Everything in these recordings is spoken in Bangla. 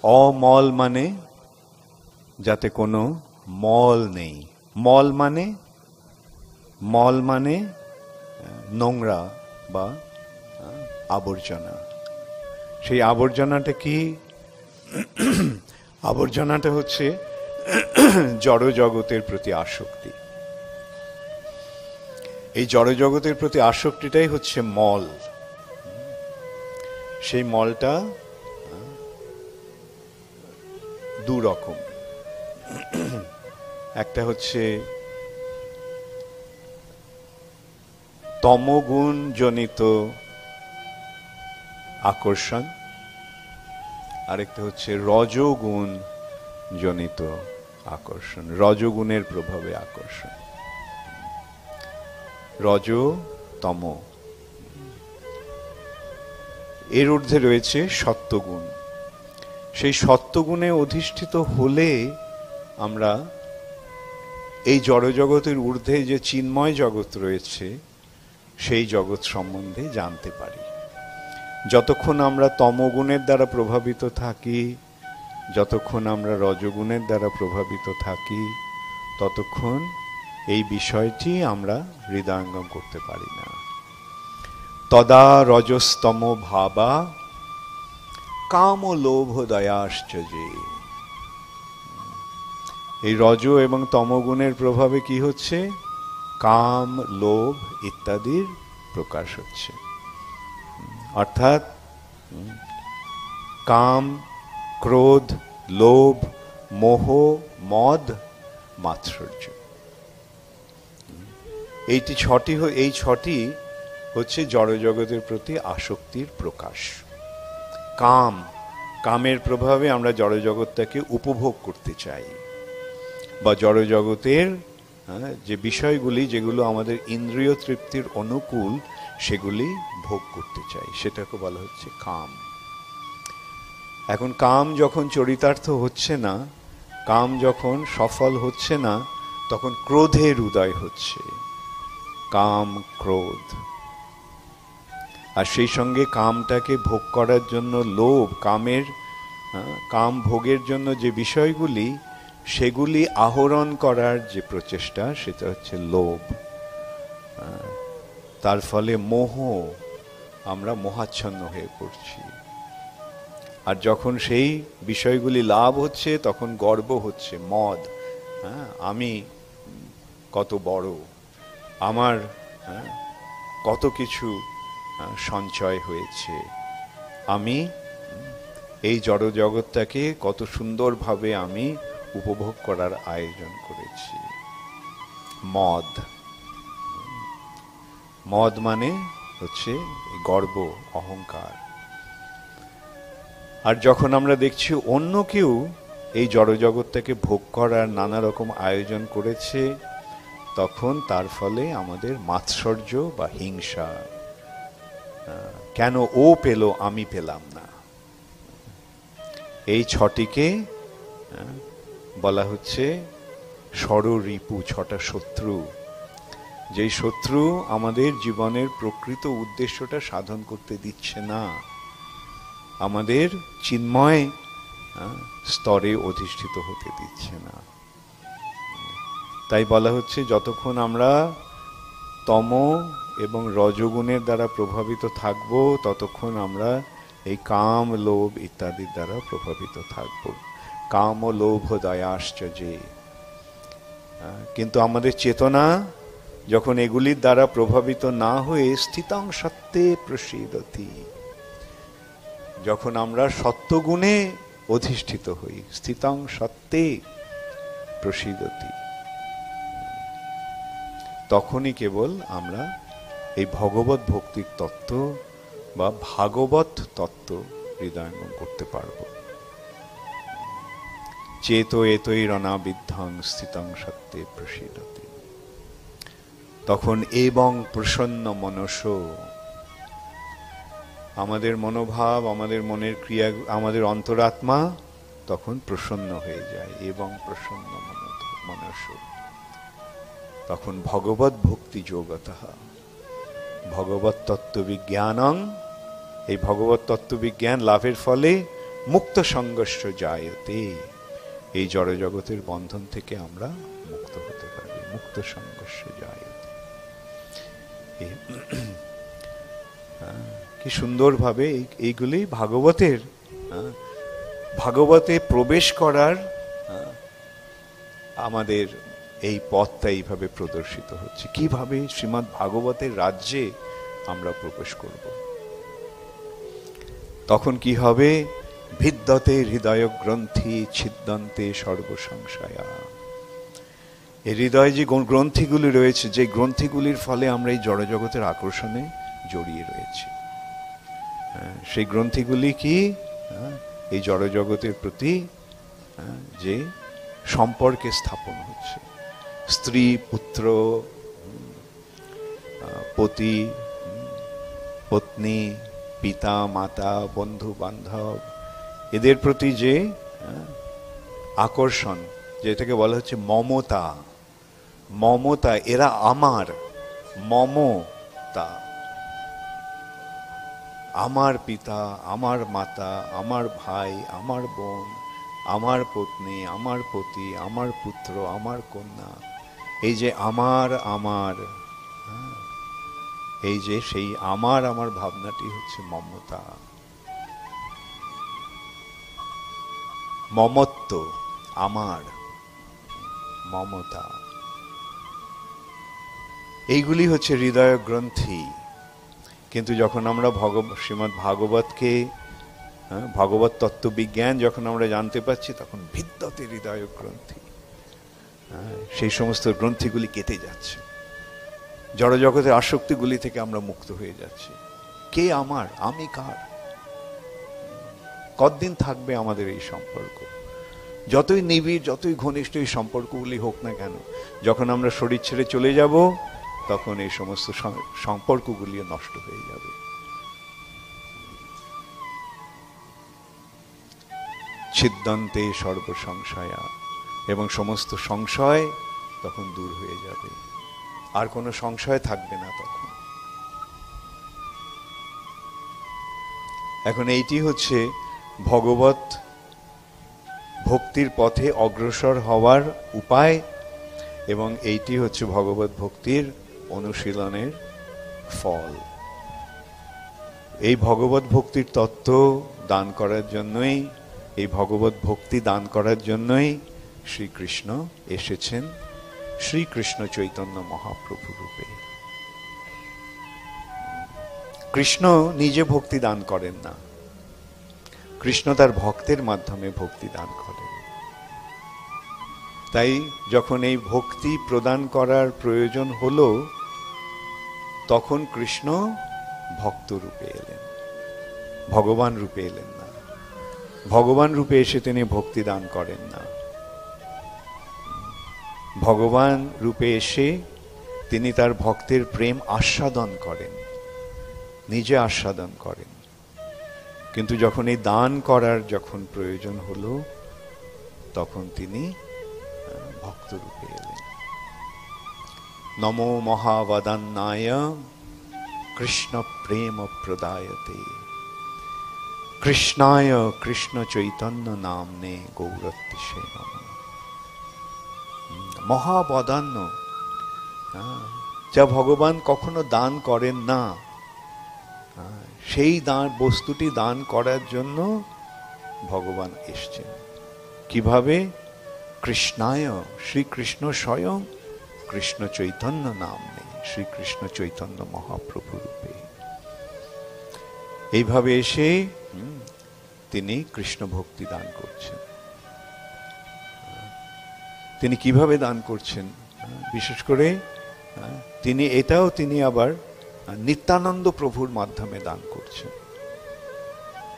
অমল মানে যাতে কোনো মল নেই। মল মানে নোংরা বা আবর্জনা। সেই আবর্জনাটা কি? আবর্জনাটা হচ্ছে জড় জগতের প্রতি আসক্তি। এই জড় জগতের প্রতি আসক্তিটাই হচ্ছে মল। সেই মলটা দু রকম। একটা হচ্ছে তমগুণ জনিত আকর্ষণ, আরেকটা হচ্ছে রজগুণ জনিত আকর্ষণ, রজগুণের প্রভাবে আকর্ষণ। রজ তম, এর ঊর্ধ্বে রয়েছে সত্যগুণ। সেই সত্যগুণে অধিষ্ঠিত হলে আমরা এই জড়জগতের ঊর্ধ্বে যে চিন্ময় জগৎ রয়েছে সেই জগৎ সম্বন্ধে জানতে পারি। যতক্ষণ আমরা তমগুণের দ্বারা প্রভাবিত থাকি, যতক্ষণ আমরা রজগুণের দ্বারা প্রভাবিত থাকি, ততক্ষণ এই বিষয়টি আমরা হৃদয়ঙ্গম করতে পারি না। তদা রজস্তম ভাবা কাম লোভ দয়াশ্চর্যে। এই রজ এবং তমগুণের প্রভাবে কি হচ্ছে? কাম, লোভ ইত্যাদির প্রকাশ হচ্ছে। অর্থাৎ কাম, ক্রোধ, লোভ, মোহ, মদ, মাৎসর্য, এই ছটি হচ্ছে জড়জগতের প্রতি আসক্তির প্রকাশ। কাম, কামের প্রভাবে আমরা জড়জগৎটাকে উপভোগ করতে চাই, বা জড়জগতের যে বিষয়গুলি যেগুলো আমাদের ইন্দ্রিয় তৃপ্তির অনুকূল সেগুলি ভোগ করতে চাই, সেটাকে বলা হচ্ছে কাম। এখন কাম যখন চরিতার্থ হচ্ছে না, কাম যখন সফল হচ্ছে না, তখন ক্রোধের উদয় হচ্ছে। কাম, ক্রোধ। আর সেই সঙ্গে কামটাকে ভোগ করার জন্য লোভ, কাম ভোগের জন্য যে বিষয়গুলি সেগুলি আহরণ করার যে প্রচেষ্টা, সেটা হচ্ছে লোভ। তার ফলে মোহ, আমরা মোহাচ্ছন্ন হয়ে পড়ছি। আর যখন সেই বিষয়গুলি লাভ হচ্ছে তখন গর্ব হচ্ছে, মদ। আমি কত বড়, আমার কত কিছু সঞ্চয় হয়েছে, আমি এই জড় জগৎটাকে কত সুন্দরভাবে আমি উপভোগ করার আয়োজন করেছি। মদ, মদ মানে হচ্ছে গর্ব, অহংকার। আর যখন আমরা দেখছি অন্য কেউ এই জড়জগৎটাকে ভোগ করার নানা রকম আয়োজন করেছে, তখন তার ফলে আমাদের মাৎসর্য বা হিংসা, কেন ও পেল আমি পেলাম না, এই ছটিকে বলা হচ্ছে ষড়রিপু, ছটা শত্রু। যেই শত্রু আমাদের জীবনের প্রকৃত উদ্দেশ্যটা সাধন করতে দিচ্ছে না, আমাদের চিন্ময় স্তরে অধিষ্ঠিত হতে দিচ্ছে না। তাই বলা হচ্ছে যতক্ষণ আমরা তম এবং রজগুণের দ্বারা প্রভাবিত থাকব, ততক্ষণ আমরা এই কাম, লোভ ইত্যাদির দ্বারা প্রভাবিত থাকব। কাম ও লোভ দয়াশ্চর্যে। কিন্তু আমাদের চেতনা যখন এগুলির দ্বারা প্রভাবিত না হয়ে স্থিতং সত্যে প্রসীদতি, যখন আমরা সত্যগুণে অধিষ্ঠিত হই, স্থিতং সত্যে প্রসীদতি, তখনই কেবল আমরা এই ভগবত ভক্তির তত্ত্ব বা ভাগবত তত্ত্ব হৃদয়ঙ্গম করতে পারব। চেতো এতই রণাবিদ্ধং স্থিতং সত্যে প্রসীদতি। তখন এবং প্রসন্ন মনস, আমাদের মনোভাব, আমাদের মনের ক্রিয়া, আমাদের অন্তরাত্মা তখন প্রসন্ন হয়ে যায়। এবং প্রসন্ন মনস, তখন ভগবত ভক্তি যোগতঃ ভগবত তত্ত্ববিজ্ঞানং, এই ভগবত তত্ত্ববিজ্ঞান লাভের ফলে মুক্ত সঙ্গস্য জায়তে, এই জড় জগতের বন্ধন থেকে আমরা মুক্ত হতে পারি। মুক্ত সঙ্গস্য জায়তে, কি সুন্দরভাবে এইগুলি ভাগবতে প্রবেশ করার আমাদের এই পথটা এইভাবে প্রদর্শিত হচ্ছে। কিভাবে শ্রীমদ্ ভাগবতের রাজ্যে আমরা প্রবেশ করব, তখন কি হবে? ভিদ্যতে হৃদয় গ্রন্থি ছিদ্যন্তে সর্বসংশয়া। এই হৃদয়ে যে গ্রন্থিগুলি রয়েছে, যে গ্রন্থিগুলির ফলে আমরা এই জড়জগতের আকর্ষণে জড়িয়ে রয়েছি, সেই গ্রন্থিগুলি কি? এই জড়জগতের প্রতি যে সম্পর্কে স্থাপন হচ্ছে, স্ত্রী পুত্র পতি পত্নী পিতা মাতা বন্ধু বান্ধব, এদের প্রতি যে আকর্ষণ, যেটাকে বলা হচ্ছে মমতা। মমতা, এরা আমার, মমতা। আমার পিতা, আমার মাতা, আমার ভাই, আমার বোন, আমার পত্নী, আমার পতি, আমার পুত্র, আমার কন্যা, এই যে আমার, এই যে সেই আমার ভাবনাটি হচ্ছে মমতা, মমত্ব, আমার, মমতা। এইগুলি হচ্ছে হৃদয় গ্রন্থি। কিন্তু যখন আমরা শ্রীমদ্ ভাগবতকে, ভগবত তত্ত্ববিজ্ঞান যখন আমরা জানতে পারছি, তখন ভিদ্যতে হৃদয় গ্রন্থি, সেই সমস্ত গ্রন্থিগুলি কেটে যাচ্ছে, জড়জগতের আসক্তিগুলি থেকে আমরা মুক্ত হয়ে যাচ্ছি। কে আমার, আমি কার, কতদিন থাকবে আমাদের এই সম্পর্ক? যতই নিবিড়, যতই ঘনিষ্ঠ এই সম্পর্কগুলি হোক না কেন, যখন আমরা শরীর ছেড়ে চলে যাব, তখন এই সমস্ত সম্পর্কগুলি নষ্ট হয়ে যাবে। ছিদ্যন্তে সর্বসংশয়া, এবং সমস্ত সংশয় তখন দূর হয়ে যাবে, আর কোনো সংশয় থাকবে না তখন। এখন এইটি হচ্ছে ভগবত ভক্তির পথে অগ্রসর হওয়ার উপায়, এবং এইটি হচ্ছে ভগবত ভক্তির অনুশীলনের ফল। এই ভগবত ভক্তির তত্ত্ব দান করার জন্যই, এই ভগবত ভক্তি দান করার জন্যই শ্রীকৃষ্ণ এসেছেন শ্রীকৃষ্ণ চৈতন্য মহাপ্রভু রূপে। কৃষ্ণ নিজে ভক্তি দান করেন না, কৃষ্ণ তার ভক্তের মাধ্যমে ভক্তি দান করেন। তাই যখন এই ভক্তি প্রদান করার প্রয়োজন হলো, তখন কৃষ্ণ ভক্ত রূপে এলেন, ভগবান রূপে এলেন না। ভগবান রূপে এসে তিনি ভক্তি দান করেন না। ভগবান রূপে এসে তিনি তার ভক্তের প্রেম আস্বাদন করেন, নিজে আস্বাদন করেন। কিন্তু যখন এই দান করার যখন প্রয়োজন হলো, তখন তিনি ভক্ত রূপে এলেন। নমো মহাবদান্নায় কৃষ্ণ প্রেম প্রদায়তে কৃষ্ণায় কৃষ্ণ চৈতন্য নামনে গৌরত্তিষে নমঃ। মহাবদান্য, যা ভগবান কখনো দান করেন না, সেই বস্তুটি দান করার জন্য ভগবান এসছেন। কিভাবে? কৃষ্ণায়, শ্রীকৃষ্ণ স্বয়ং কৃষ্ণ চৈতন্য নামনে, শ্রীকৃষ্ণ চৈতন্য মহাপ্রভু রূপে এইভাবে এসে তিনি কৃষ্ণ ভক্তি দান করছেন। তিনি কিভাবে দান করছেন? বিশেষ করে তিনি আবার নিত্যানন্দ প্রভুর মাধ্যমে দান করছেন।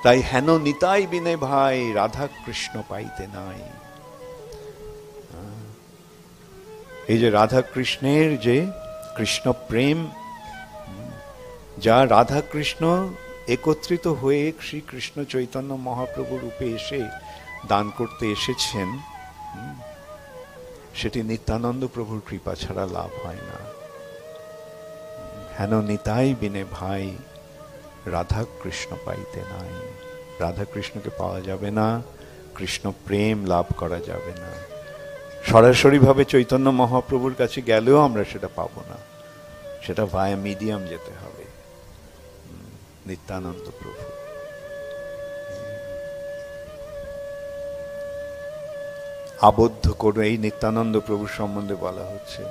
তাই হেন নিতাই বিনে ভাই রাধা কৃষ্ণ পাইতে নাই। এই যে রাধা কৃষ্ণের যে কৃষ্ণ প্রেম, যা রাধা কৃষ্ণ একত্রিত হয়ে শ্রীকৃষ্ণ চৈতন্য মহাপ্রভু রূপে এসে দান করতে এসেছেন, সেটি নিত্যানন্দ প্রভুর কৃপা ছাড়া লাভ হয় না। হেন নিতাই বিনে ভাই রাধা কৃষ্ণ পাইতে নাই। রাধা কৃষ্ণকে পাওয়া যাবে না, কৃষ্ণ প্রেম লাভ করা যাবে না। সরাসরিভাবে চৈতন্য মহাপ্রভুর কাছে গেলেও আমরা সেটা পাবো না, সেটা ভায়া মিডিয়াম যেতে হবে, নিত্যানন্দ প্রভু। আবদ্ধ করে এই নিত্যানন্দ প্রভুর সম্বন্ধে বলা হচ্ছে,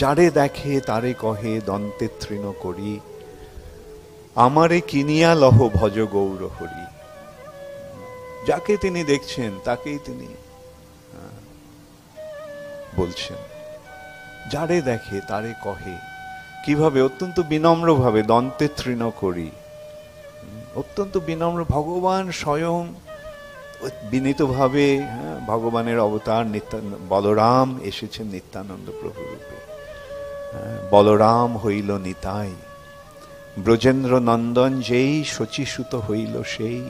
যারে দেখে তারে কহে দন্তে তৃণ করি, আমারে কিনিয়া লহ ভজ গৌর হরি। যাকে তিনি দেখছেন তাকেই তিনি বলছেন, যারে দেখে তারে কহে। কিভাবে? অত্যন্ত বিনম্রভাবে, দন্তে তৃণ করি, অত্যন্ত বিনম্র। ভগবান স্বয়ং বিনীতভাবে, ভগবানের অবতার বলরাম এসেছেন নিত্যানন্দ প্রভু রূপে। বলরাম হইল নিতাই, ব্রজেন্দ্র নন্দন যেই শচীসুত হইল সেই,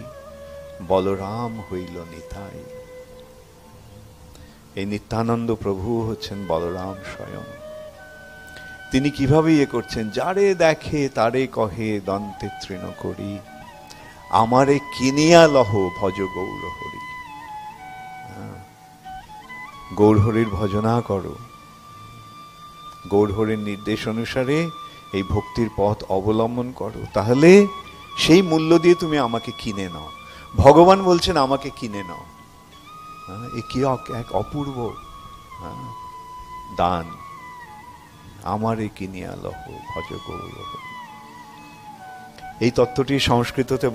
বলরাম হইল নিতাই। এই নিত্যানন্দ প্রভু হচ্ছেন বলরাম স্বয়ং। তিনি কিভাবে ইয়ে করছেন? যারে দেখে তারে কহে দন্তে তৃণ করি, আমারে কিনিয়া লহ ভজ গৌর হরি। গৌরহরির ভজনা করো, গৌরহরির নির্দেশ অনুসারে এই ভক্তির পথ অবলম্বন করো, তাহলে সেই মূল্য দিয়ে তুমি আমাকে কিনে নাও। ভগবান বলছেন আমাকে কিনে নাও। এ কি এক অপূর্ব দান। আমারে কিনিয়া লহ ভজ গৌর হরি। এই তত্ত্বটি সংস্কৃততে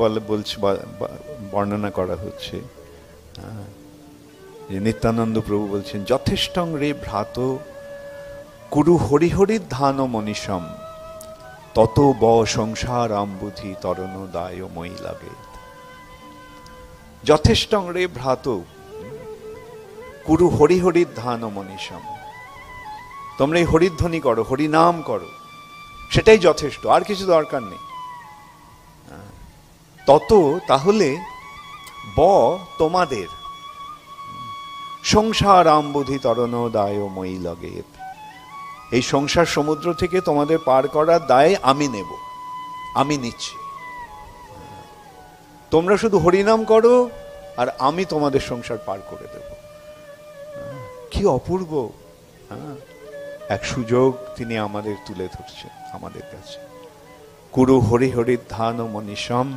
বর্ণনা করা হচ্ছে। যে নিত্যানন্দ প্রভু বলছেন, যথেষ্টং রে ভ্রাত কুরু হরিহরির ধান মনীষম, তত ব সংসার আমবুধি তরণ দায় মই লাগে। যথেষ্টং রে ভ্রাত কুরু হরিহরির ধান মনীষম, তোমরা এই হরিধ্বনি করো, হরিনাম করো, সেটাই যথেষ্ট, আর কিছু দরকার নেই। তত, তাহলে ব তোমাদের, সংসার আমবুধি তরণ দায় মই লাগে, এই সংসার সমুদ্র থেকে তোমাদের পার করার দায় আমি নেব, আমি নিচ্ছি। তোমরা শুধু হরিনাম করো আর আমি তোমাদের সংসার পার করে দেব। কি অপূর্ব এক সুযোগ তিনি আমাদের তুলে ধরছেন আমাদের কাছে। কুরু হরিহরির ধান মনীষম,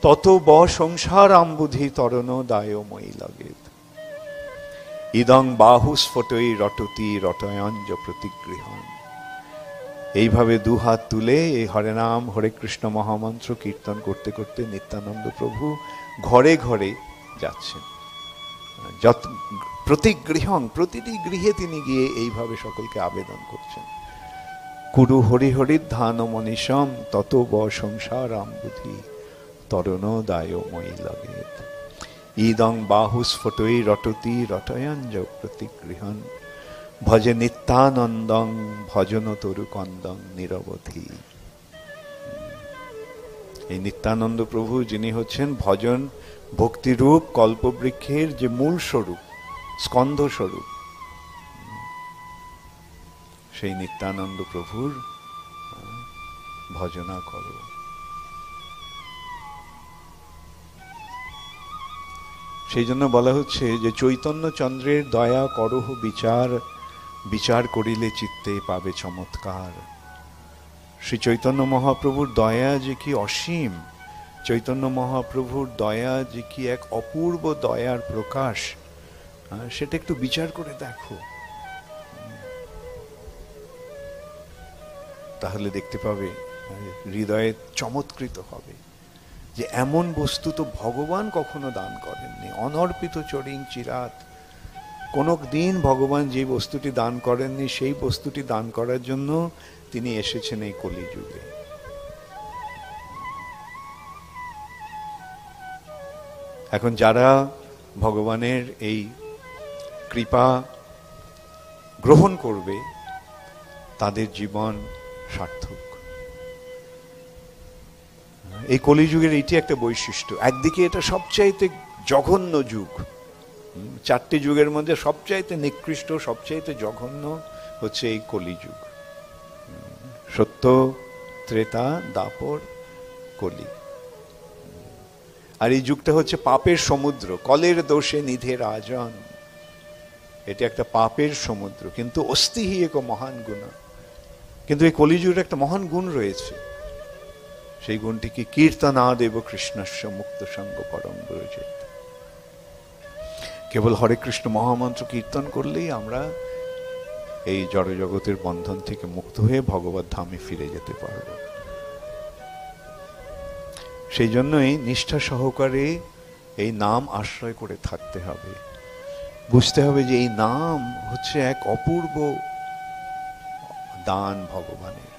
তত ব সংসার আমবুধি তরণ দায় মই লাগে। ইদং বাহুস্ফটৈ রটতি রটয়ঞ্জ প্রতিগৃহণ। এইভাবে দুহাত তুলে এই হরে নাম হরে কৃষ্ণ মহামন্ত্র কীর্তন করতে করতে নিত্যানন্দ প্রভু ঘরে ঘরে যাচ্ছেন। প্রতিগৃহং, প্রতিটি গৃহে তিনি গিয়ে এইভাবে সকলকে আবেদন করছেন, কুরু হরিহরির ধান মনীষম, তত ব সংসার আমবুধি তরণ দায় মই লাগে। ইদং বাহুস্ফটৈ রটতি রটয়ঞ্জ প্রতিগৃহণ, ভজে নিত্যানন্দং ভজন তরু কন্দং নিরবধি। এই নিত্যানন্দ প্রভু যিনি হচ্ছেন ভজন ভক্তিরূপ কল্পবৃক্ষের যে মূল স্বরূপ, স্কন্ধ স্বরূপ, সেই নিত্যানন্দ প্রভুর ভজনা করো। সেই জন্য বলা হচ্ছে যে চৈতন্য চন্দ্রের দয়া করহ বিচার, বিচার করিলে চিত্তে পাবে চমৎকার। শ্রী চৈতন্য মহাপ্রভুর দয়া যে কি অসীম, চৈতন্য মহাপ্রভুর দয়া যে কি এক অপূর্ব দয়ার প্রকাশ, সেটা একটু বিচার করে দেখো, তাহলে দেখতে পাবে, হৃদয়ে চমৎকৃত হবে যে এমন বস্তু তো ভগবান কখনো দান করেননি। অনর্পিত চরিং চিরাত, কোনো দিন ভগবান যে বস্তুটি দান করেননি সেই বস্তুটি দান করার জন্য তিনি এসেছেন এই কলিযুগে। এখন যারা ভগবানের এই কৃপা গ্রহণ করবে তাদের জীবন সার্থক। এই কলিযুগের এটি একটা বৈশিষ্ট্য। একদিকে এটা সবচাইতে জঘন্য যুগ, চারটি যুগের মধ্যে সবচাইতে নিকৃষ্ট, সবচাইতে জঘন্য হচ্ছে এই কলিযুগ। সত্য, ত্রেতা, দাপর, কলি। আর এই যুগটা হচ্ছে পাপের সমুদ্র, কলের দোষে নিধে রাজন। এটা একটা পাপের সমুদ্র, কিন্তু অস্তি হি এক মহান গুণ। কিন্তু এই কলিযুগের একটা মহান গুণ রয়েছে, সেই গুণটি কি? কীর্তনাদেব কৃষ্ণস্য মুক্ত সঙ্গ পরম ব্রজেত। কেবল হরে কৃষ্ণ মহামন্ত্র কীর্তন করলেই আমরা এই জড়জগতের বন্ধন থেকে মুক্ত হয়ে ভগবত ধামে ফিরে যেতে পারব। সেই জন্যই নিষ্ঠা সহকারে এই নাম আশ্রয় করে থাকতে হবে। বুঝতে হবে যে এই নাম হচ্ছে এক অপূর্ব দান ভগবানের।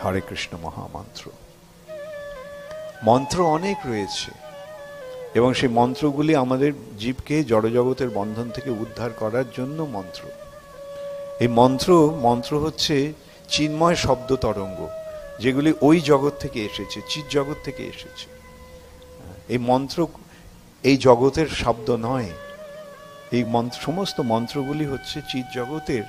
হরে কৃষ্ণ মহামন্ত্র, মন্ত্র অনেক রয়েছে এবং সেই মন্ত্রগুলি আমাদের জীবকে জড়জগতের বন্ধন থেকে উদ্ধার করার জন্য মন্ত্র। এই মন্ত্র হচ্ছে চিন্ময় শব্দ তরঙ্গ, যেগুলি ওই জগৎ থেকে এসেছে, চিৎ জগৎ থেকে এসেছে। এই মন্ত্র এই জগতের শব্দ নয়, এই সমস্ত মন্ত্রগুলি হচ্ছে চিৎ জগতের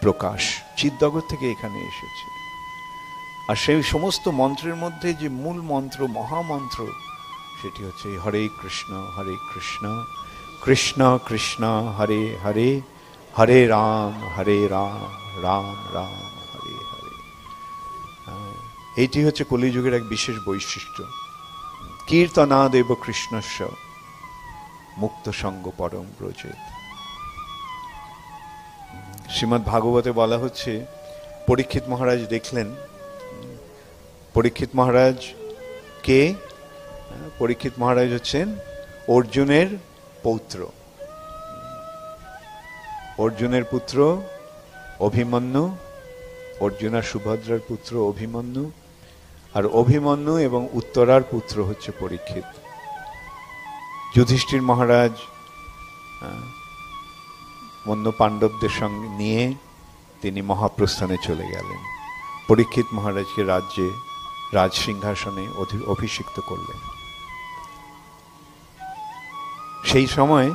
প্রকাশ, চিৎ জগৎ থেকে এখানে এসেছে। আর সেই সমস্ত মন্ত্রের মধ্যে যে মূল মন্ত্র, মহামন্ত্র, সেটি হচ্ছে হরে কৃষ্ণ কৃষ্ণ কৃষ্ণ হরে হরে, হরে রাম রাম রাম হরে হরে। এইটি হচ্ছে কলিযুগের এক বিশেষ বৈশিষ্ট্য। কীর্তনাদেব কৃষ্ণস্য মুক্ত সঙ্গ পরম ব্রজেত। শ্রীমদ্ ভাগবতে বলা হচ্ছে, পরীক্ষিত মহারাজ দেখলেন, পরীক্ষিত মহারাজ কে? পরীক্ষিত মহারাজ হচ্ছেন অর্জুনের পৌত্র, অর্জুনের পুত্র অভিমন্যু, অর্জুন আর সুভদ্রার পুত্র অভিমন্যু, আর অভিমন্যু এবং উত্তরার পুত্র হচ্ছে পরীক্ষিত। যুধিষ্ঠির মহারাজ অন্য পাণ্ডবদের সঙ্গে নিয়ে তিনি মহাপ্রস্থানে চলে গেলেন। পরীক্ষিত মহারাজকে রাজ সিংহাসনে অভিষিক্ত করলেন। সেই সময়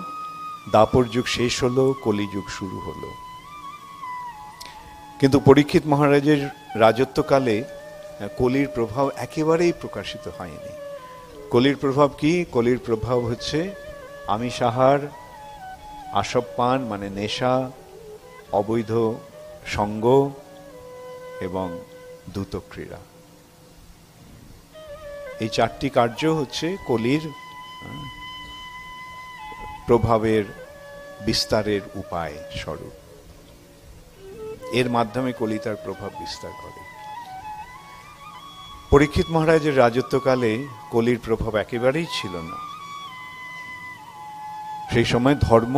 দাপর যুগ শেষ হলো, কলিযুগ শুরু হলো। কিন্তু পরীক্ষিত মহারাজের রাজত্বকালে কলির প্রভাব একেবারেই প্রকাশিত হয়নি। কলির প্রভাব কি? কলির প্রভাব হচ্ছে আমিষ আহার, আসবপান মানে নেশা, অবৈধ সঙ্গ এবং দ্রুতক্রীড়া। এই চারটি কার্য হচ্ছে কলির প্রভাবের বিস্তারের উপায় স্বরূপ। এর মাধ্যমে কলি তার প্রভাব বিস্তার করে। পরীক্ষিত মহারাজের রাজত্বকালে কলির প্রভাব একেবারেই ছিল না। সেই সময় ধর্ম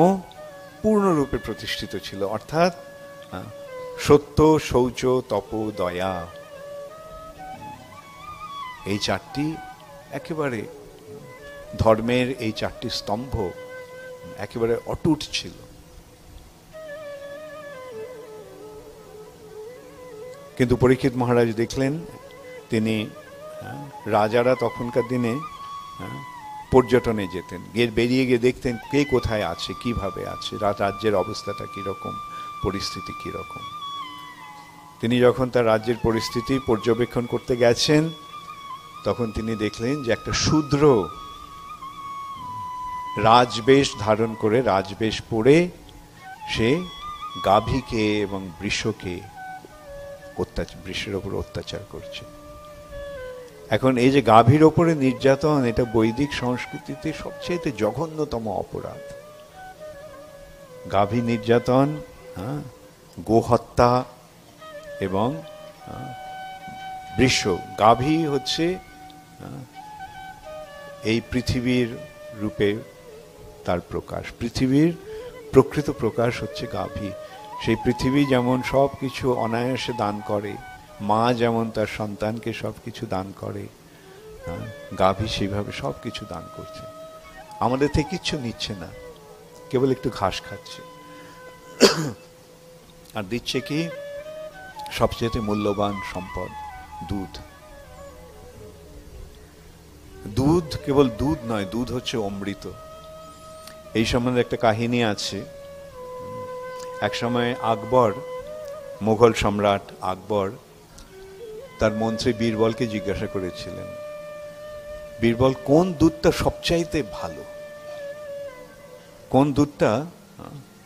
পূর্ণরূপে প্রতিষ্ঠিত ছিল, অর্থাৎ সত্য, শৌচ, তপ, দয়া, এই চারটি একেবারে ধর্মের এই চারটি স্তম্ভ একেবারে অটুট ছিল। কিন্তু পরীক্ষিত মহারাজ দেখলেন, তিনি রাজারা তখনকার দিনে পর্যটনে যেতেন, বেরিয়ে গিয়ে দেখতেন কে কোথায় আছে, কিভাবে আছে, রাজ্যের অবস্থাটা কিরকম, পরিস্থিতি কিরকম। তিনি যখন তার রাজ্যের পরিস্থিতি পর্যবেক্ষণ করতে গেছেন, তখন তিনি দেখলেন যে একটা শূদ্র রাজবেশ ধারণ করে, রাজবেশ পরে সে গাভীকে এবং বৃষকে বৃষের ওপর অত্যাচার করছে। এখন এই যে গাভীর ওপরে নির্যাতন, এটা বৈদিক সংস্কৃতিতে সবচেয়ে জঘন্যতম অপরাধ। গাভী নির্যাতন, গোহত্যা এবং বৃষ। গাভী হচ্ছে এই পৃথিবীর রূপে তার প্রকাশ, পৃথিবীর প্রকৃত প্রকাশ হচ্ছে গাভী। সেই পৃথিবী যেমন সব কিছু অনায়াসে দান করে, মা যেমন তার সন্তানকে সব কিছু দান করে, গাভী সেইভাবে সব কিছু দান করছে। আমাদের থেকে কিচ্ছু নিচ্ছে না, কেবল একটু ঘাস খাচ্ছে। আর দিচ্ছে কি? সবচেয়ে মূল্যবান সম্পদ দুধ। দুধ কেবল দুধ নয়, দুধ হচ্ছে অমৃত। এই সম্বন্ধে একটা কাহিনী আছে। এক সময় আকবর, মুঘল সম্রাট আকবর, তার মন্ত্রী বীরবলকে জিজ্ঞাসা করেছিলেন, বীরবল কোন দুধটা সবচাইতে ভালো, কোন দুধটা,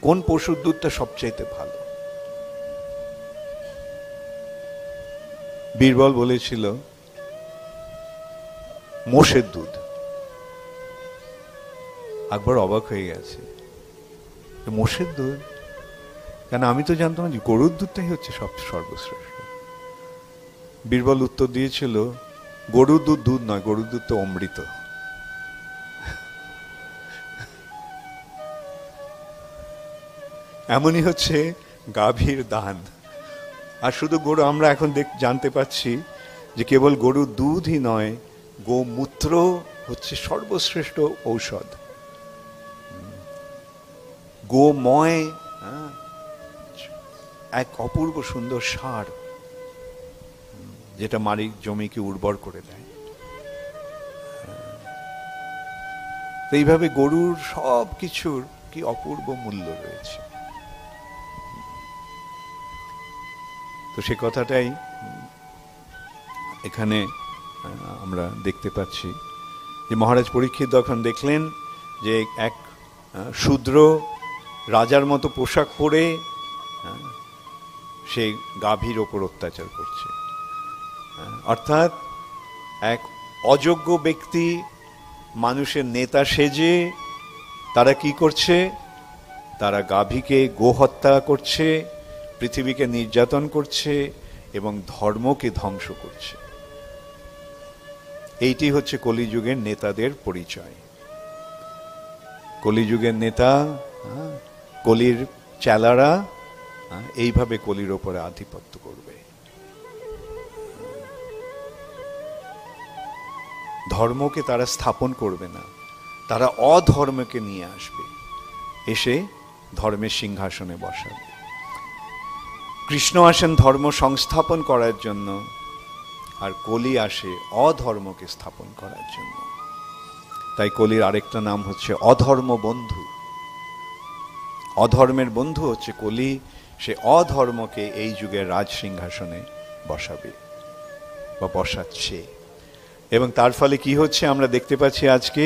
কোন পশুর দুধটা সবচাইতে ভালো? বীরবল বলেছিল মোষের দুধ। আকবর অবাক হয়ে গেছে, মোষের দুধ কেন? আমি তো জানতাম যে গরুর দুধটাই হচ্ছে সর্বশ্রেষ্ঠ। বীরবল উত্তর দিয়েছিল, গরুর দুধ দুধ নয়, গরুর দুধ তো অমৃত। এমনই হচ্ছে গাভীর দান। আর শুধু গরু, আমরা এখন জানতে পাচ্ছি যে কেবল গরুর দুধই নয়, গোমূত্র হচ্ছে সর্বশ্রেষ্ঠ ঔষধ। গোময় এক অপূর্ব সুন্দর সার, যেটা মাটি জমিকে উর্বর করে দেয়। এইভাবে গরুর সব কিছুর কি অপূর্ব মূল্য রয়েছে। তো সে কথাটাই এখানে আমরা দেখতে পাচ্ছি যে মহারাজ পরীক্ষিত যখন দেখলেন যে এক শূদ্র রাজার মতো পোশাক পরে সে গাভীর ওপর অত্যাচার করছে, অর্থাৎ এক অযোগ্য ব্যক্তি মানুষের নেতা সেজে তারা কি করছে, তারা গাভীকে গোহত্যা করছে, পৃথিবীকে নির্যাতন করছে এবং ধর্মকে ধ্বংস করছে। এইটি হচ্ছে কলিযুগের নেতাদের পরিচয়। কলিযুগের নেতা, কলির চেলারা এইভাবে কলির ওপরে আধিপত্য করবে। ধর্মকে তারা স্থাপন করবে না, তারা অধর্মকে নিয়ে আসবে, এসে ধর্মের সিংহাসনে বসাবে। কৃষ্ণ আসেন ধর্ম সংস্থাপন করার জন্য, আর কলি আসে অধর্মকে স্থাপন করার জন্য। তাই কলির আরেকটা নাম হচ্ছে অধর্ম বন্ধু। অধর্মের বন্ধু হচ্ছে কলি, সে অধর্মকে এই যুগের রাজ সিংহাসনে বসাবে বা বসাচ্ছে। এবং তার ফলে কি হচ্ছে আমরা দেখতে পাচ্ছি আজকে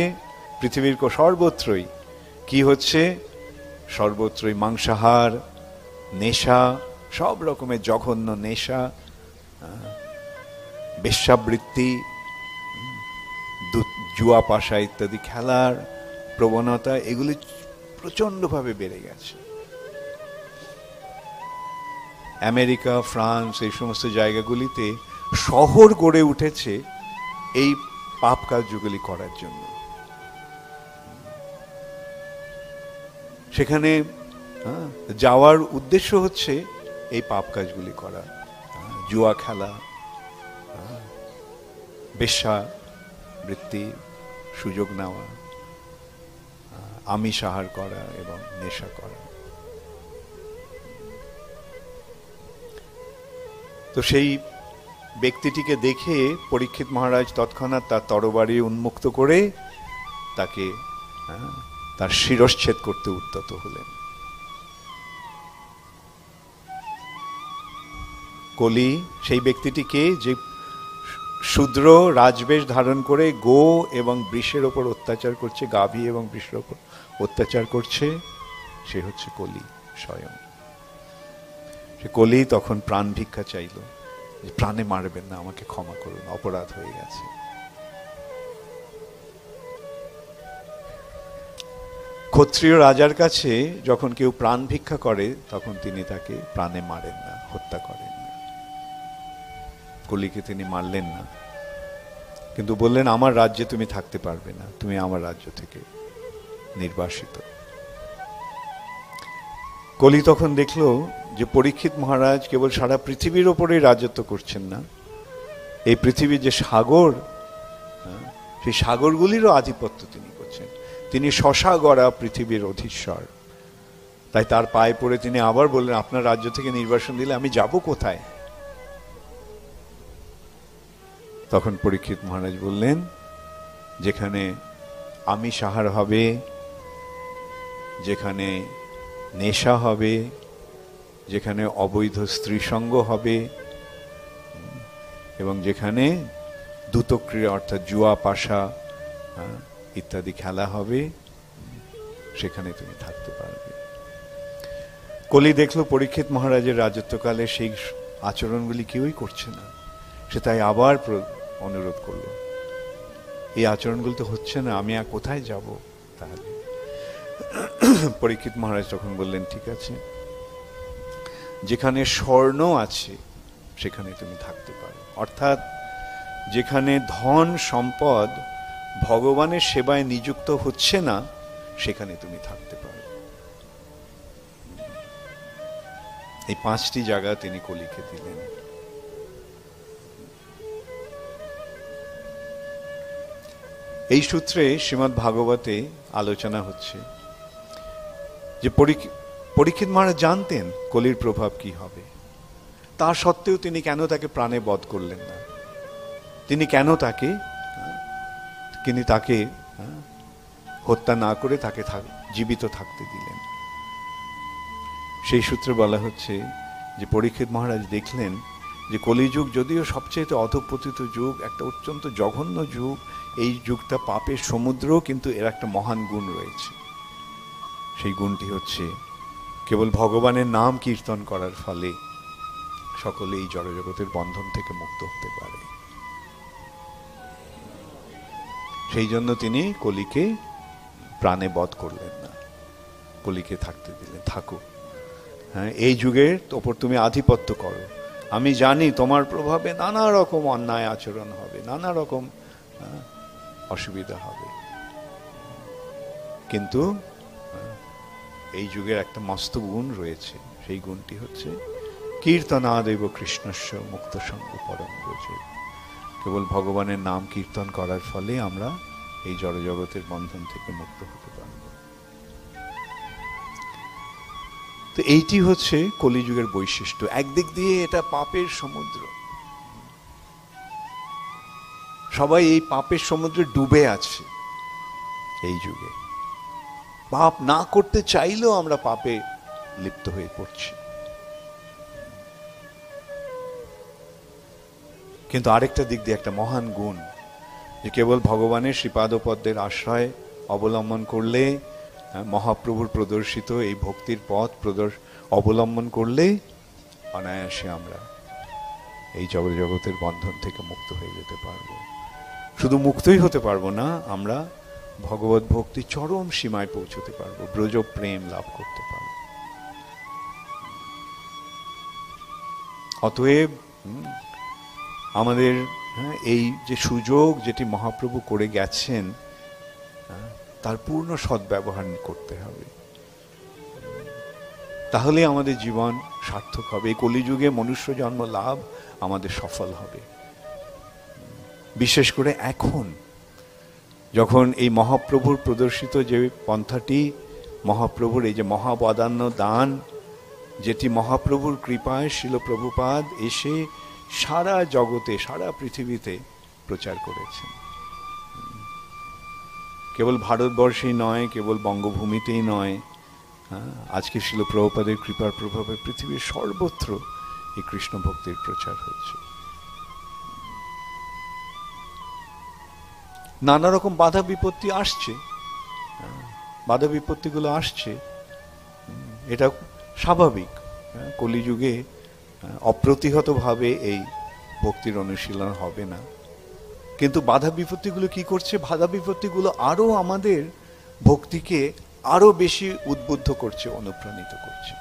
পৃথিবীর সর্বত্রই কি হচ্ছে, সর্বত্রই মাংসাহার, নেশা, সব রকমের জঘন্য নেশা, বেশ্যাবৃত্তি, জুয়া পাশা ইত্যাদি খেলার প্রবণতা, এগুলি প্রচন্ডভাবে বেড়ে গেছে। আমেরিকা, ফ্রান্স, এই সমস্ত জায়গাগুলিতে শহর গড়ে উঠেছে এই পাপ কার্যগুলি করার জন্য। সেখানে যাওয়ার উদ্দেশ্য হচ্ছে এই পাপ কাজগুলি করা, জুয়া খেলা, বেশ্যাবৃত্তি, সুযোগ নেওয়া, আমিষ আহার করা এবং নেশা করা। তো সেই ব্যক্তিটিকে দেখে পরীক্ষিত মহারাজ তৎক্ষণাৎ তার তরবারি উন্মুক্ত করে তাকে তার শিরশ্ছেদ করতে উদ্যত হলেন। কলি সেই ব্যক্তিটিকে, যে শূদ্র রাজবেশ ধারণ করে গো এবং বৃষের ওপর অত্যাচার করছে, গাভী এবং বৃষের ওপর অত্যাচার করছে, সে হচ্ছে কলি স্বয়ং। সে কলি তখন প্রাণ ভিক্ষা চাইল, প্রাণে মারবেন না, আমাকে ক্ষমা করুন, অপরাধ হয়ে গেছে। ক্ষত্রিয় রাজার কাছে যখন কেউ প্রাণ ভিক্ষা করে তখন তিনি তাকে প্রাণে মারেন না, হত্যা করেন না। কলিকে তিনি মারলেন না, কিন্তু বললেন আমার রাজ্যে তুমি থাকতে পারবে না, তুমি আমার রাজ্য থেকে নির্বাসিত। কলি তখন দেখলো যে পরীক্ষিত মহারাজ কেবল সারা পৃথিবীর ওপরেই রাজত্ব করছেন না, এই পৃথিবীর যে সাগর, সেই সাগরগুলিরও আধিপত্য তিনি করছেন। তিনি শশা গড়া পৃথিবীর অধীশ্বর। তাই তার পায়ে পড়ে তিনি আবার বললেন, আপনার রাজ্য থেকে নির্বাসন দিলে আমি যাব কোথায়? তখন পরীক্ষিত মহারাজ বললেন, যেখানে আমিষ আহার হবে, যেখানে নেশা হবে, যেখানে অবৈধ স্ত্রী সঙ্গ হবে এবং যেখানে দ্রুতক্রিয়া অর্থাৎ জুয়া পাশা ইত্যাদি খেলা হবে, সেখানে তুমি থাকতে পারবে। কলি দেখলো পরীক্ষিত মহারাজের রাজত্বকালে সেই আচরণগুলি কেউই করছে না, সে তাই আবার অনুরোধ করলো, এই আচরণগুলো তো হচ্ছে না, আমি আর কোথায় যাব তাহলে? পরীক্ষিত মহারাজ তখন বললেন, ঠিক আছে, যেখানে স্বর্ণ আছে সেখানে তুমি থাকতে পারো, অর্থাৎ যেখানে ধন সম্পদ ভগবানের সেবায় নিযুক্ত হচ্ছে না সেখানে তুমি থাকতে পারো। এই 5টি জায়গা তিনি কলিকে দিলেন। এই সূত্রে শ্রীমদ্ ভাগবতে আলোচনা হচ্ছে যে পরীক্ষিত মহারাজ জানতেন কলির প্রভাব কি হবে, তা সত্ত্বেও তিনি কেন তাকে প্রাণে বধ করলেন না? তিনি কেন তাকে হত্যা না করে তাকে জীবিত থাকতে দিলেন? সেই সূত্রে বলা হচ্ছে যে পরীক্ষিত মহারাজ দেখলেন যে কলিযুগ যদিও সবচেয়ে অধঃপতিত যুগ, একটা অত্যন্ত জঘন্য যুগ, এই যুগটা পাপের সমুদ্র, কিন্তু এর একটা মহান গুণ রয়েছে। সেই গুণটি হচ্ছে কেবল ভগবানের নাম কীর্তন করার ফলে সকলে এই জড়জগতের বন্ধন থেকে মুক্ত হতে পারে। সেই জন্য তিনি কলিকে প্রাণে বধ করলেন না, কলিকে থাকতে দিলেন, থাকো, হ্যাঁ, এই যুগের ওপর তুমি আধিপত্য করো। আমি জানি তোমার প্রভাবে নানা রকম অন্যায় আচরণ হবে, নানা রকম অসুবিধা হবে, কিন্তু এই যুগের একটা মস্ত গুণ রয়েছে, সেই গুণটি হচ্ছে কীর্তনাদেব কৃষ্ণস্য মুক্ত সঙ্গ পরম ব্রজে। কেবল ভগবানের নাম কীর্তন করার ফলে আমরা এই জড়জগতের বন্ধন থেকে মুক্ত হতে পারব। তো এইটি হচ্ছে কলিযুগের বৈশিষ্ট্য। একদিক দিয়ে এটা পাপের সমুদ্র, সবাই এই পাপের সমুদ্রে ডুবে আছে এই যুগে, পাপ না করতে চাইলেও আমরা পাপে লিপ্ত হয়ে পড়ছি। কিন্তু আরেকটা দিক দিয়ে একটা মহান গুণ, যে কেবল ভগবানের শ্রীপাদপদ্মের আশ্রয় অবলম্বন করলে, মহাপ্রভুর প্রদর্শিত এই ভক্তির পথ অবলম্বন করলে অনায়াসে আমরা এই জগতের বন্ধন থেকে মুক্ত হয়ে যেতে পারবো। শুধু মুক্তই হতে পারবো না, আমরা ভগবত ভক্তি চরম সীমায় পৌঁছতে পারবো, ব্রজ প্রেম লাভ করতে পারবো। অতএব আমাদের এই যে সুযোগ যেটি মহাপ্রভু করে গেছেন, তার পূর্ণ সদ্ব্যবহার করতে হবে, তাহলে আমাদের জীবন সার্থক হবে। এই কলিযুগে মনুষ্য জন্ম লাভ আমাদের সফল হবে। বিশেষ করে এখন যখন এই মহাপ্রভুর প্রদর্শিত যে পন্থাটি, মহাপ্রভুর এই যে মহাবদান্য দান, যেটি মহাপ্রভুর কৃপায় শিল প্রভুপাদ এসে সারা জগতে, সারা পৃথিবীতে প্রচার করেছেন। কেবল ভারতবর্ষেই নয়, কেবল বঙ্গভূমিতেই নয়, আজকে শিল প্রভুপাদের কৃপার প্রভাবে পৃথিবীর সর্বত্র এই কৃষ্ণ ভক্তির প্রচার হচ্ছে। নানা রকম বাধা বিপত্তি আসছে, বাধা বিপত্তিগুলো আসছে, এটা স্বাভাবিক। কলিযুগে অপ্রতিহতভাবে এই ভক্তির অনুশীলন হবে না, কিন্তু বাধা বিপত্তিগুলো কি করছে? বাধা বিপত্তিগুলো আরো আমাদের ভক্তিকে আরো বেশি উদ্বুদ্ধ করছে, অনুপ্রাণিত করছে।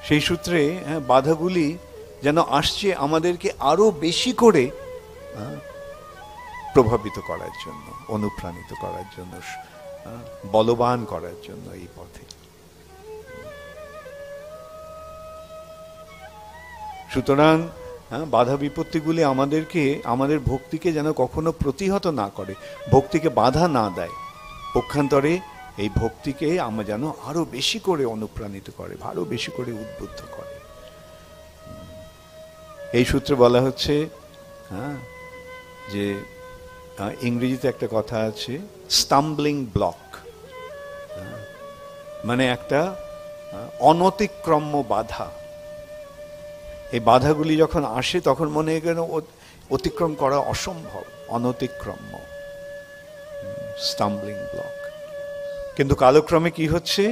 সেই সূত্রে বাধাগুলি যেন আসছে আমাদেরকে আরো বেশি করে প্রভাবিত করার জন্য, অনুপ্রাণিত করার জন্য, বলবান করার জন্য এই পথে। সুতরাং বাধা বিপত্তিগুলি আমাদেরকে, আমাদের ভক্তিকে যেন কখনো প্রতিহত না করে, ভক্তিকে বাধা না দেয়, পক্ষান্তরে এই ভক্তিকে আমরা যেন আরো বেশি করে অনুপ্রাণিত করে, আরো বেশি করে উদ্বুদ্ধ করে। এই সূত্রে বলা হচ্ছে যে ইংরেজিতে একটা কথা আছে, স্টাম্বলিং ব্লক, মানে একটা অনতিক্রম্য বাধা, এই বাধাগুলি যখন আসে তখন মনে হয় যেন অতিক্রম করা অসম্ভব, অনতিক্রম্য, স্টাম্বলিং ব্লক। কিন্তু কালক্রমে কি হচ্ছে,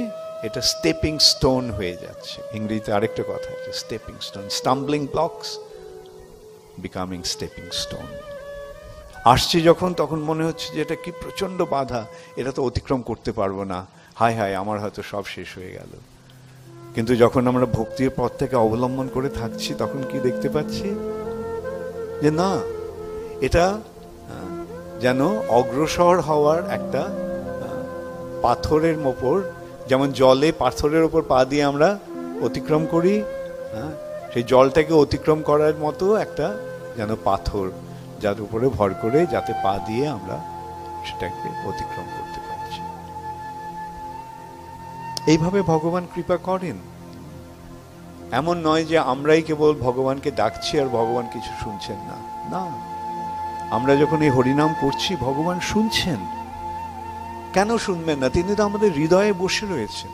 এটা স্টেপিং স্টোন হয়ে যাচ্ছে। ইংরেজিতে আরেকটা কথা আছে, stepping stone, stumbling blocks becoming stepping stone. আসছে যখন, তখন মনে হচ্ছে যে এটা কি প্রচন্ড বাধা, এটা তো অতিক্রম করতে পারবো না, হায় হায় আমার হয়তো সব শেষ হয়ে গেল। কিন্তু যখন আমরা ভক্তির পথ থেকে অবলম্বন করে থাকছি, তখন কি দেখতে পাচ্ছি যে না, এটা যেন অগ্রসর হওয়ার একটা পাথরের ওপর, যেমন জলে পাথরের ওপর পা দিয়ে আমরা অতিক্রম করি, সেই জলটাকে অতিক্রম করার মতো একটা যেন পাথর, যার উপরে ভর করে যাতে পা দিয়ে আমরা সেটাকে অতিক্রম করতে পারছি। এইভাবে ভগবান কৃপা করেন। এমন নয় যে আমরাই কেবল ভগবানকে ডাকছি আর ভগবান কিছু শুনছেন না। না, আমরা যখন এই হরিনাম করছি ভগবান শুনছেন। কেন শুনবেন না? তিনি তো আমাদের হৃদয়ে বসে রয়েছেন।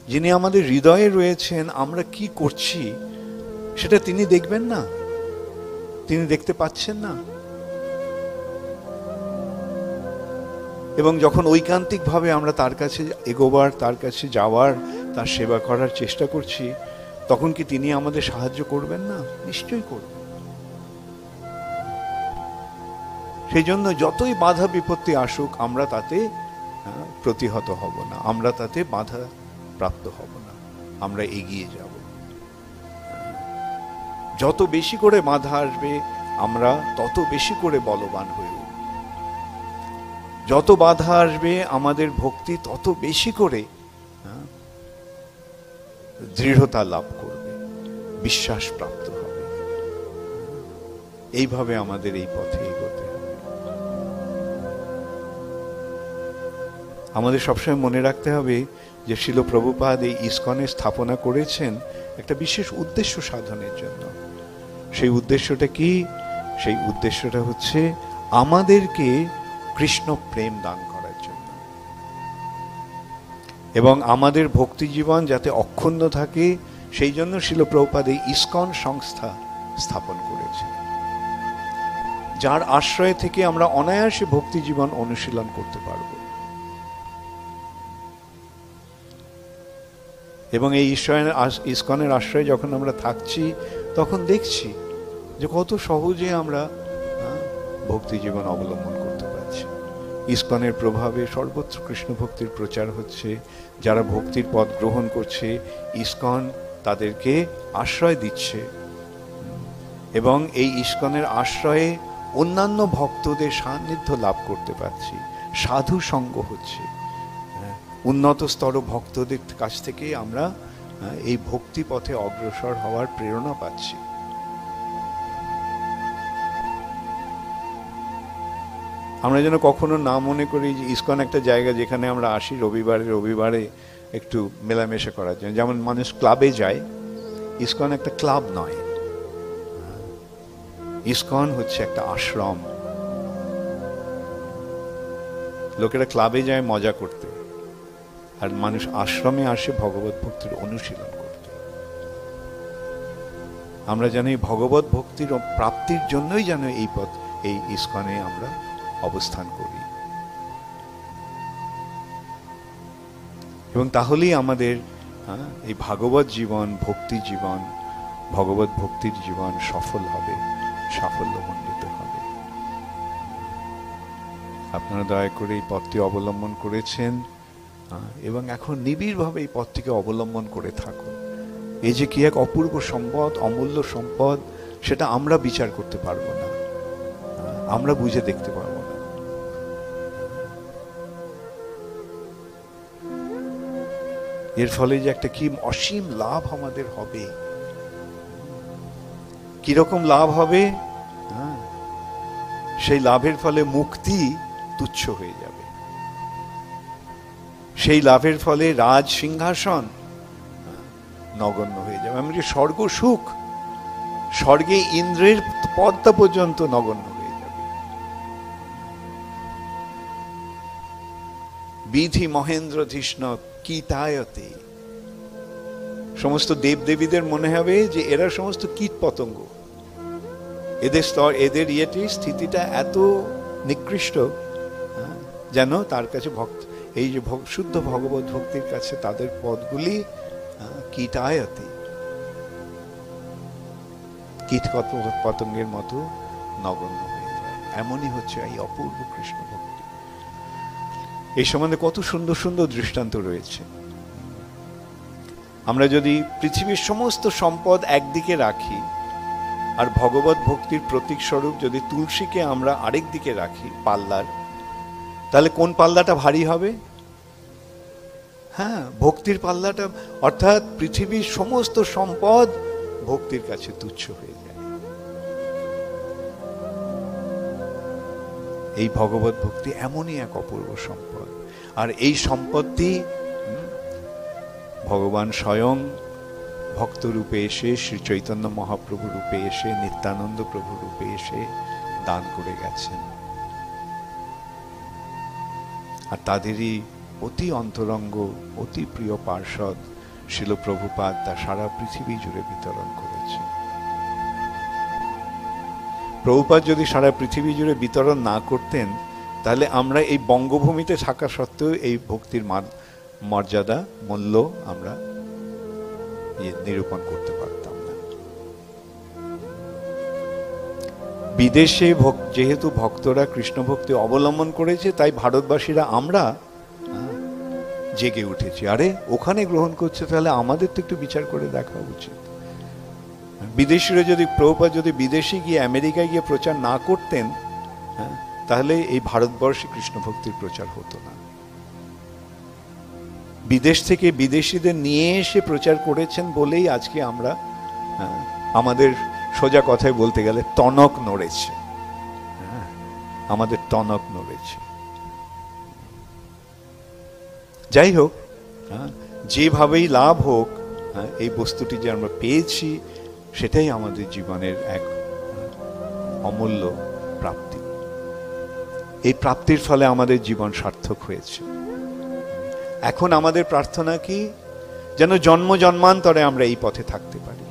যিনি আমাদের হৃদয়ে রয়েছেন, আমরা কি করছি সেটা তিনি দেখবেন না? তিনি দেখতে পাচ্ছেন না? এবং যখন ঐকান্তিকভাবে আমরা তার কাছে এগোবার, তার কাছে যাওয়ার, তার সেবা করার চেষ্টা করছি, তখন কি তিনি আমাদের সাহায্য করবেন না? নিশ্চয়ই করবেন। সেই জন্য যতই বাধা বিপত্তি আসুক, আমরা তাতে প্রতিহত হব না, আমরা তাতে বাধা প্রাপ্ত হব না, আমরা এগিয়ে যাব। যত বেশি করে বাধা আসবে, আমরা তত বেশি করে বলবান হয়ে উঠব। যত বাধা আসবে, আমাদের ভক্তি তত বেশি করে দৃঢ়তা লাভ করবে, বিশ্বাস প্রাপ্ত হবে। এইভাবে আমাদের এই পথে এগোতে হবে। আমাদের সবসময় মনে রাখতে হবে যে শিল প্রভুপাদ এই ইসকনে স্থাপনা করেছেন একটা বিশেষ উদ্দেশ্য সাধনের জন্য। সেই উদ্দেশ্যটা কি? সেই উদ্দেশ্যটা হচ্ছে আমাদেরকে কৃষ্ণ প্রেম দান করার জন্য, এবং আমাদের ভক্তি জীবন যাতে অক্ষুণ্ণ থাকে, সেই জন্য শিল প্রভুপাদ এই ইসকন সংস্থা স্থাপন করেছেন, যার আশ্রয় থেকে আমরা অনায়াসে ভক্তি জীবন অনুশীলন করতে পারব। এবং এই ইসকনের আশ্রয়ে যখন আমরা থাকছি, তখন দেখছি যে কত সহজে আমরা ভক্তি জীবন অবলম্বন করতে পারছি। ইসকনের প্রভাবে সর্বত্র কৃষ্ণ ভক্তির প্রচার হচ্ছে। যারা ভক্তির পথ গ্রহণ করছে, ইসকন তাদেরকে আশ্রয় দিচ্ছে, এবং এই ইসকনের আশ্রয়ে অন্যান্য ভক্তদের সান্নিধ্য লাভ করতে পারছি, সাধু সঙ্গ হচ্ছে। উন্নত স্তর ভক্তদের কাছ থেকে আমরা এই ভক্তি পথে অগ্রসর হওয়ার প্রেরণা পাচ্ছি। আমরা যেন কখনো না মনে করি যে ইসকন একটা জায়গা যেখানে আমরা আসি রবিবারে একটু মেলামেশা করার জন্য, যেমন মানুষ ক্লাবে যায়। ইসকন একটা ক্লাব নয়, ইসকন হচ্ছে একটা আশ্রম। লোকেরা ক্লাবে যায় মজা করতে, আর মানুষ আশ্রমে আসে ভগবত ভক্তির অনুশীলন করতে। আমরা জানি ভগবত ভক্তির প্রাপ্তির জন্যই যেন এই ইসকনে আমরা অবস্থান করি, এবং তাহলেই আমাদের এই ভাগবত জীবন, ভক্তি জীবন, ভগবত ভক্তির জীবন সফল হবে, সাফল্যমণ্ডিত হবে। আপনারা দয়া করে এই পথটি অবলম্বন করেছেন, এবং এখন নিবিড়ভাবে এই পথটিকে অবলম্বন করে থাকুন। এই যে কি এক অপূর্ব সম্পদ, অমূল্য সম্পদ, সেটা আমরা বিচার করতে পারবো না, আমরা বুঝে দেখতে পারবো না। এর ফলে যে একটা কি অসীম লাভ আমাদের হবে। কিরকম লাভ হবে? সেই লাভের ফলে মুক্তি তুচ্ছ হয়ে যাবে। সেই লাভের ফলে রাজ সিংহাসন নগণ্য হয়ে যাবে। এমনকি স্বর্গ সুখ, স্বর্গে ইন্দ্রের পদ্মা পর্যন্ত নগণ্য হয়ে যাবে। বিধি মহেন্দ্র ধৃষ্ণ কিতায়তে, সমস্ত দেবদেবীদের মনে হবে যে এরা সমস্ত কীট পতঙ্গ, এদের স্তর, এদের স্থিতিটা এত নিকৃষ্ট, যেন তার কাছে ভক্ত, এই যে শুদ্ধ ভগবত ভক্তির কাছে তাদের পদগুলি কীটায়তি, কীট পতঙ্গের মতো নগণ্য হয়ে যায়। এমনই হচ্ছে এই অপূর্ব কৃষ্ণ ভক্তি। এই সম্বন্ধে কত সুন্দর সুন্দর দৃষ্টান্ত রয়েছে। আমরা যদি পৃথিবীর সমস্ত সম্পদ একদিকে রাখি আর ভগবত ভক্তির প্রতীক স্বরূপ যদি তুলসীকে আমরা আরেক দিকে রাখি পাল্লার, তাহলে কোন পাল্লাটা ভারী হবে? হ্যাঁ, ভক্তির পাল্লাটা, অর্থাৎ পৃথিবীর সমস্ত সম্পদ ভক্তির কাছে তুচ্ছ হয়ে যায়। এই ভগবত ভক্তি এমনই এক অপূর্ব সম্পদ। আর এই সম্পদটি ভগবান স্বয়ং ভক্ত রূপে এসে, শ্রী চৈতন্য মহাপ্রভু রূপে এসে, নিত্যানন্দ প্রভু রূপে এসে দান করে গেছেন। আর তাদেরই অতি অন্তরঙ্গ, অতি প্রিয় পার্ষদ শিল প্রভুপাদ তা সারা পৃথিবী জুড়ে বিতরণ করেছে। প্রভুপাদ যদি সারা পৃথিবী জুড়ে বিতরণ না করতেন, তাহলে আমরা এই বঙ্গভূমিতে থাকা সত্ত্বেও এই ভক্তির মর্যাদা, মূল্য আমরা নিরূপণ করতে পারতাম না। বিদেশে যেহেতু ভক্তরা কৃষ্ণ ভক্তি অবলম্বন করেছে, তাই ভারতবাসীরা আমরা জেগে উঠেছি। আরে ওখানে গ্রহণ করছে, তাহলে আমাদের তো একটু বিচার করে দেখা উচিত। বিদেশিরা যদি, প্রভুপাদ যদি বিদেশে গিয়ে, আমেরিকায় গিয়ে প্রচার না করতেন, তাহলে এই ভারতবর্ষে কৃষ্ণ ভক্তির প্রচার হতো না। বিদেশ থেকে বিদেশিদের নিয়ে এসে প্রচার করেছেন বলেই আজকে আমরা, আমাদের সোজা কথায় বলতে গেলে টনক নড়েছে, আমাদের টনক নড়েছে। যাই হোক, যেভাবেই লাভ হোক, এই বস্তুটি যে আমরা পেয়েছি সেটাই আমাদের জীবনের এক অমূল্য প্রাপ্তি। এই প্রাপ্তির ফলে আমাদের জীবন সার্থক হয়েছে। এখন আমাদের প্রার্থনা কি? যেন জন্ম জন্মান্তরে আমরা এই পথে থাকতে পারি,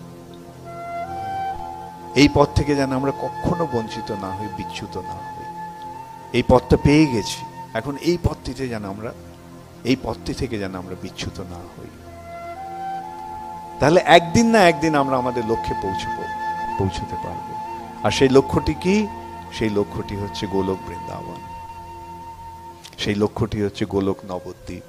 এই পথ থেকে যেন আমরা কখনো বঞ্চিত না হই, বিচ্যুত না হই। এই পথটা পেয়ে গেছি, এখন এই পথটিতে যেন আমরা, এই পথটি থেকে যেন আমরা বিচ্যুত না হই। তাহলে একদিন না একদিন আমরা আমাদের লক্ষ্যে পৌঁছতে পারবো। আর সেই লক্ষ্যটি কি? সেই লক্ষ্যটি হচ্ছে গোলক বৃন্দাবন, সেই লক্ষ্যটি হচ্ছে গোলক নবদ্বীপ।